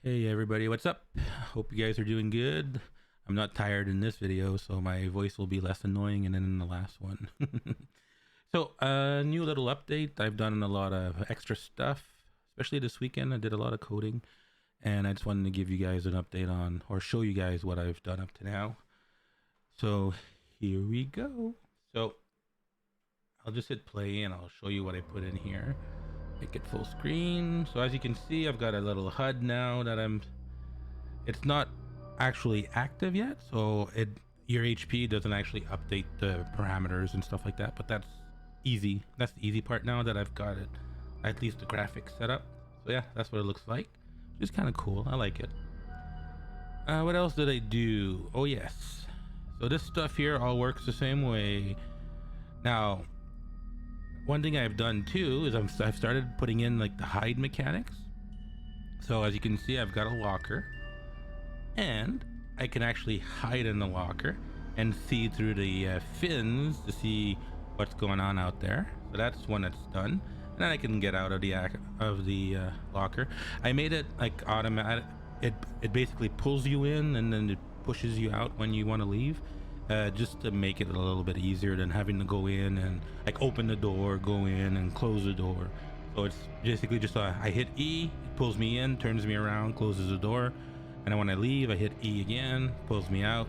Hey everybody, what's up? Hope you guys are doing good. I'm not tired in this video, so my voice will be less annoying than in the last one. So, a new little update. I've done a lot of extra stuff, especially this weekend. I did a lot of coding, and I just wanted to give you guys an update on, or show you guys what I've done up to now. So, here we go. So, I'll just hit play and I'll show you what I put in here. Make it full screen. So as you can see, I've got a little HUD now that it's not actually active yet, so your HP doesn't actually update the parameters and stuff like that, but that's easy. That's the easy part now that I've got it, at least the graphics set up. So yeah, that's what it looks like, which is kind of cool. I like it. What else did I do? Oh yes, so this stuff here all works the same way. Now, one thing I've done too is I've started putting in like the hide mechanics. So as you can see, I've got a locker, and I can actually hide in the locker and see through the fins to see what's going on out there. So that's one that's done, and then I can get out of the locker. I made it like automatic. It basically pulls you in and then it pushes you out when you want to leave, just to make it a little bit easier than having to go in and like open the door, go in and close the door. So it's basically just I hit E, it pulls me in, turns me around, closes the door, and then when I leave, I hit E again, pulls me out,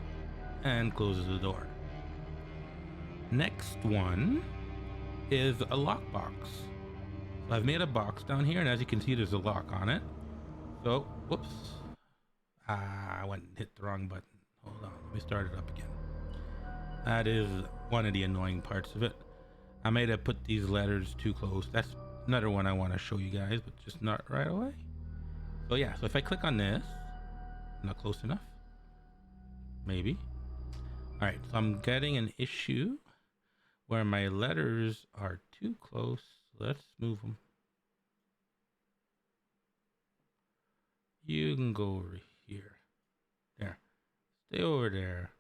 and closes the door. Next one is a lockbox. So I've made a box down here, and as you can see, there's a lock on it. So, whoops. I went and hit the wrong button. Hold on, let me start it up again. That is one of the annoying parts of it. I may have put these letters too close. That's another one I want to show you guys, but just not right away. So yeah, so if I click on this, not close enough, maybe. All right, so I'm getting an issue where my letters are too close. Let's move them. You can go over here. There. Stay over there.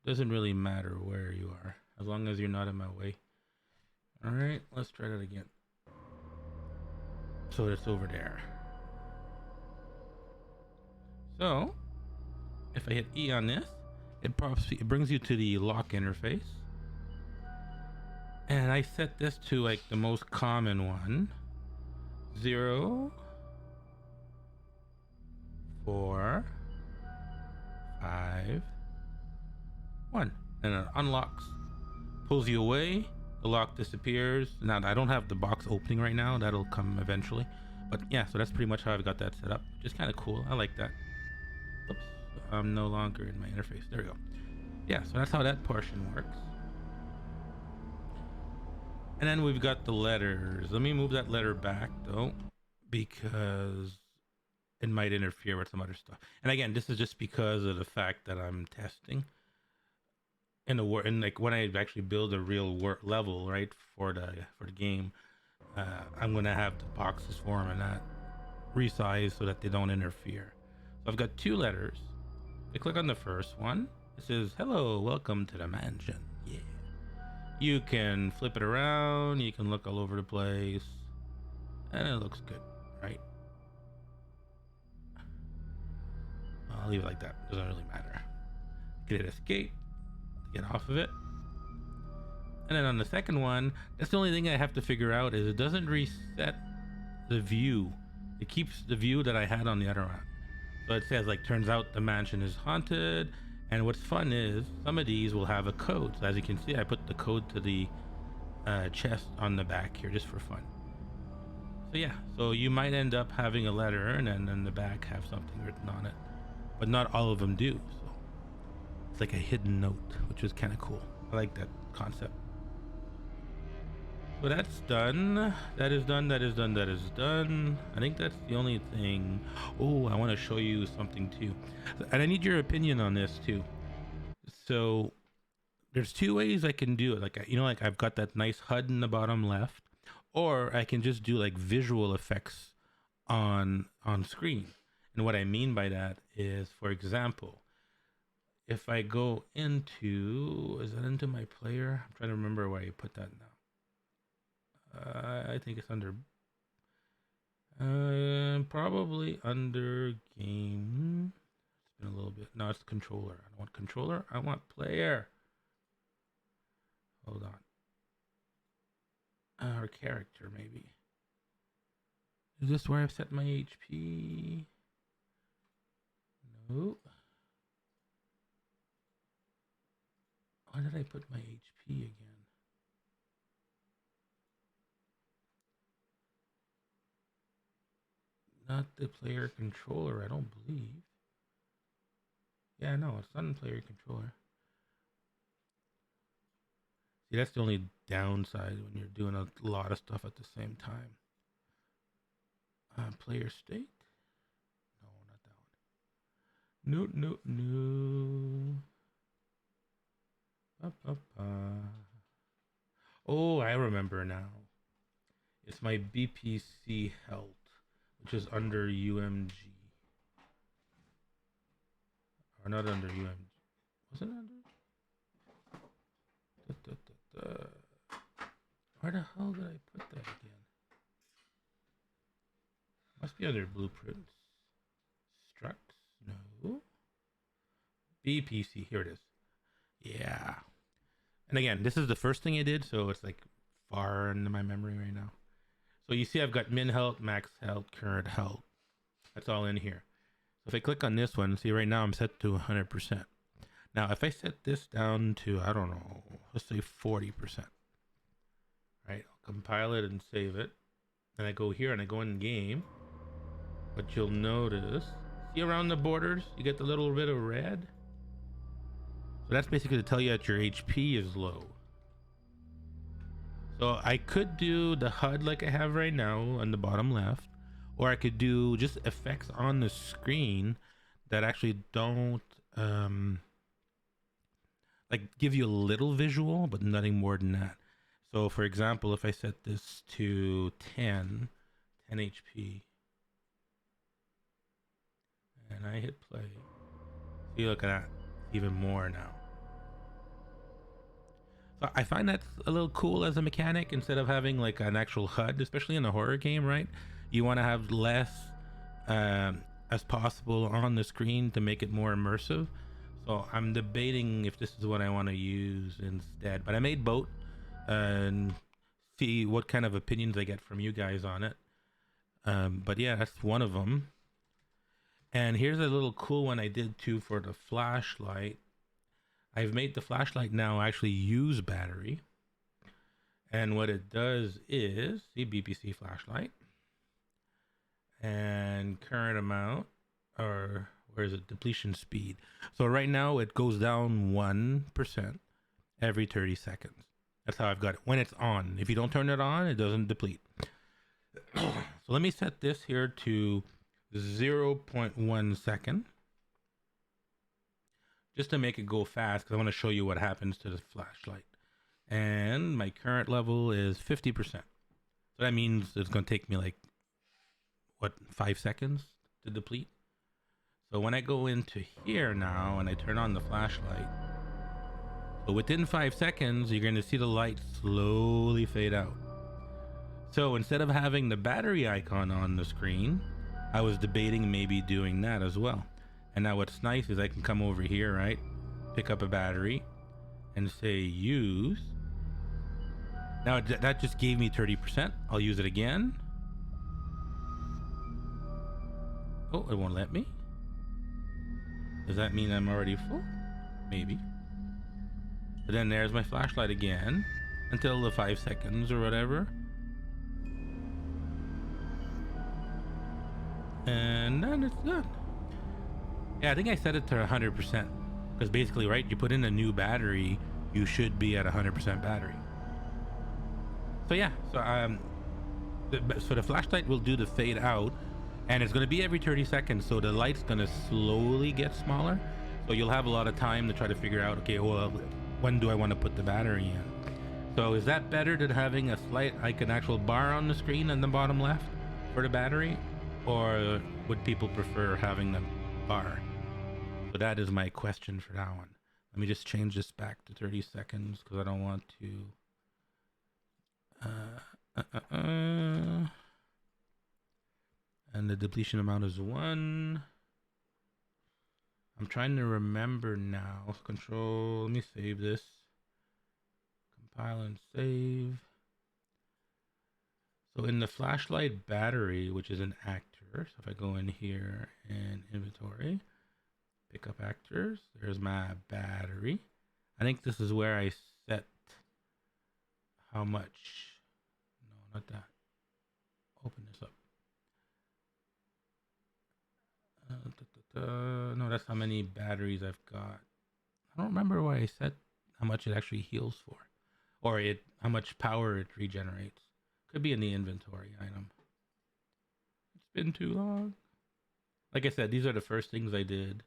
Doesn't really matter where you are, as long as you're not in my way. All right, let's try that again. So it's over there. So if I hit E on this, it brings you to the lock interface. And I set this to like the most common one. 0, 4, 5, 1. And it unlocks. Pulls you away. The lock disappears. Now I don't have the box opening right now. That'll come eventually. But yeah, so that's pretty much how I've got that set up. Just kind of cool. I like that. Oops. I'm no longer in my interface. There we go. Yeah, so that's how that portion works. And then we've got the letters. Let me move that letter back though, because it might interfere with some other stuff. And again, this is just because of the fact that I'm testing in the and like when I actually build a real level, right, for the game, I'm gonna have the boxes form and not resize so that they don't interfere. So I've got two letters. I click on the first one. It says, "Hello, welcome to the mansion." Yeah. You can flip it around, you can look all over the place, and it looks good, right? I'll leave it like that, doesn't really matter. Get it escape, get off of it. And then on the second one, that's the only thing I have to figure out is it doesn't reset the view. It keeps the view that I had on the other one. So it says like, turns out the mansion is haunted. And what's fun is some of these will have a code. So as you can see, I put the code to the chest on the back here just for fun. So yeah, so you might end up having a letter and then in the back have something written on it, but not all of them do. So it's like a hidden note, which is kind of cool. I like that concept. So that's done. That is done. That is done. That is done. I think that's the only thing. Oh, I want to show you something too. And I need your opinion on this too. So there's two ways I can do it. Like, you know, like I've got that nice HUD in the bottom left, or I can just do like visual effects on screen. And what I mean by that is, for example, if I go into, is that into my player? I'm trying to remember where I put that now. I think it's under Probably under game. It's been a little bit. No, it's controller. I don't want controller. I want player. Hold on. Or character, maybe. Is this where I've set my HP? No. Why did I put my HP again? Not the player controller, I don't believe. Yeah, no, it's not in player controller. See, that's the only downside when you're doing a lot of stuff at the same time. Player state? No, not that one. No. Oh, I remember now. It's my BPC health, which is under UMG. Or not under UMG. Was it under? Where the hell did I put that again? Must be under blueprints. Structs? No. BPC. Here it is. Yeah. And again, this is the first thing I did, so it's like far into my memory right now. So you see I've got min health, max health, current health. That's all in here. So if I click on this one, see right now I'm set to 100%. Now if I set this down to, I don't know, let's say 40%. Right, I'll compile it and save it. And I go here and I go in game. What you'll notice, see around the borders, you get the little bit of red. So that's basically to tell you that your HP is low. So I could do the HUD like I have right now on the bottom left, or I could do just effects on the screen that actually don't like give you a little visual, but nothing more than that. So for example, if I set this to 10 HP, and I hit play, see, look at that, even more now. So I find that's a little cool as a mechanic, instead of having like an actual HUD, especially in a horror game, right? You want to have less as possible on the screen to make it more immersive. So I'm debating if this is what I want to use instead. But I made both and see what kind of opinions I get from you guys on it. But yeah, that's one of them. And here's a little cool one I did too for the flashlight. I've made the flashlight now actually use battery. And what it does is, see, BPC flashlight. And current amount, or where is it? Depletion speed. So right now it goes down 1% every 30 seconds. That's how I've got it when it's on. If you don't turn it on, it doesn't deplete. So let me set this here to 0.1 second. Just to make it go fast, because I want to show you what happens to the flashlight. And my current level is 50%. So that means it's going to take me like, what, 5 seconds to deplete? So when I go into here now and I turn on the flashlight, so within 5 seconds, you're going to see the light slowly fade out. So instead of having the battery icon on the screen, I was debating maybe doing that as well. And now what's nice is I can come over here, right? Pick up a battery and say use. Now that just gave me 30%. I'll use it again. Oh, it won't let me. Does that mean I'm already full? Maybe. But then there's my flashlight again until the 5 seconds or whatever. And then it's done. Yeah, I think I set it to 100%. Because basically, right, you put in a new battery, you should be at 100% battery. So yeah, so the flashlight will do the fade out, and it's going to be every 30 seconds, so the light's going to slowly get smaller. So you'll have a lot of time to try to figure out, okay, well, when do I want to put the battery in? So is that better than having a slight, like an actual bar on the screen in the bottom left for the battery? Or would people prefer having the bar? So that is my question for that one. Let me just change this back to 30 seconds because I don't want to. And the depletion amount is 1. I'm trying to remember now. Control, let me save this. Compile and save. So in the flashlight battery, which is an actor, so if I go in here and inventory, pick up actors, there's my battery. I think this is where I set how much. No, not that. Open this up. No, that's how many batteries I've got. I don't remember why I set how much it actually heals for, or how much power it regenerates. Could be in the inventory item. It's been too long. Like I said, these are the first things I did.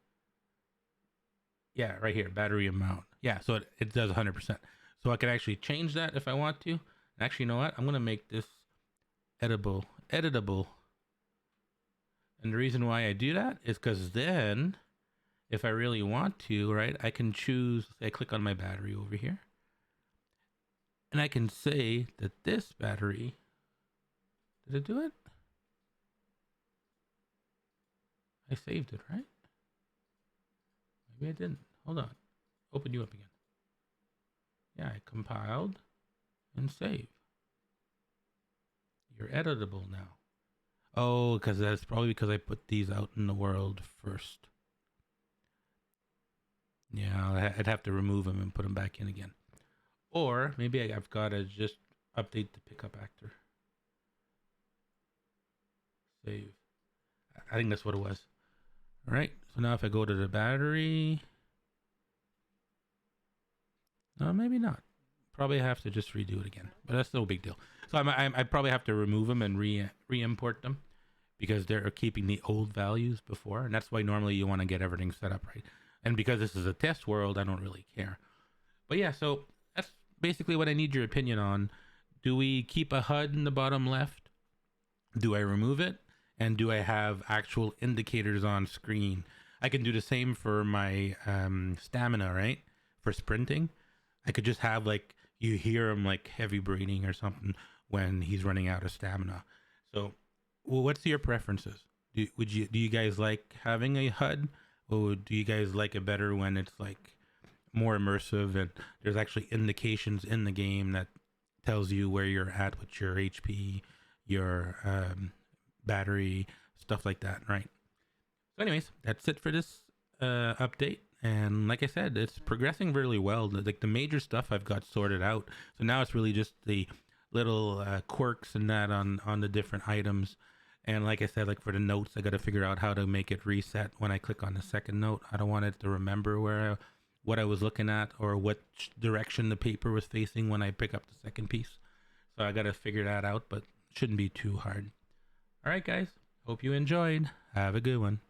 Yeah, right here, battery amount. Yeah, so it does 100%. So I can actually change that if I want to. And actually, you know what? I'm going to make this editable. And the reason why I do that is because then, if I really want to, right, I can choose, say I click on my battery over here. And I can say that this battery, did it do it? I saved it, right? Maybe I didn't. Hold on. Open you up again. Yeah, I compiled and save. You're editable now. Oh, because that's probably because I put these out in the world first. Yeah, I'd have to remove them and put them back in again. Or maybe I've got to just update the pickup actor. Save. I think that's what it was. All right. So now if I go to the battery, no, maybe not. Probably have to just redo it again, but that's no big deal. So I probably have to remove them and re-import them because they're keeping the old values before, and that's why normally you want to get everything set up right. And because this is a test world, I don't really care. But yeah, so that's basically what I need your opinion on. Do we keep a HUD in the bottom left? Do I remove it? And do I have actual indicators on screen? I can do the same for my stamina, right? For sprinting. I could just have like, you hear him like heavy breathing or something when he's running out of stamina. So, well, what's your preferences? Do you guys like having a HUD, or do you guys like it better when it's like more immersive and there's actually indications in the game that tells you where you're at with your HP, your battery, stuff like that, right? So anyways, that's it for this update. And like I said, it's progressing really well. Like the major stuff I've got sorted out. So now it's really just the little quirks and that on the different items. And like I said, like for the notes, I got to figure out how to make it reset when I click on the second note. I don't want it to remember what I was looking at or what direction the paper was facing when I pick up the second piece. So I got to figure that out, but it shouldn't be too hard. All right, guys. Hope you enjoyed. Have a good one.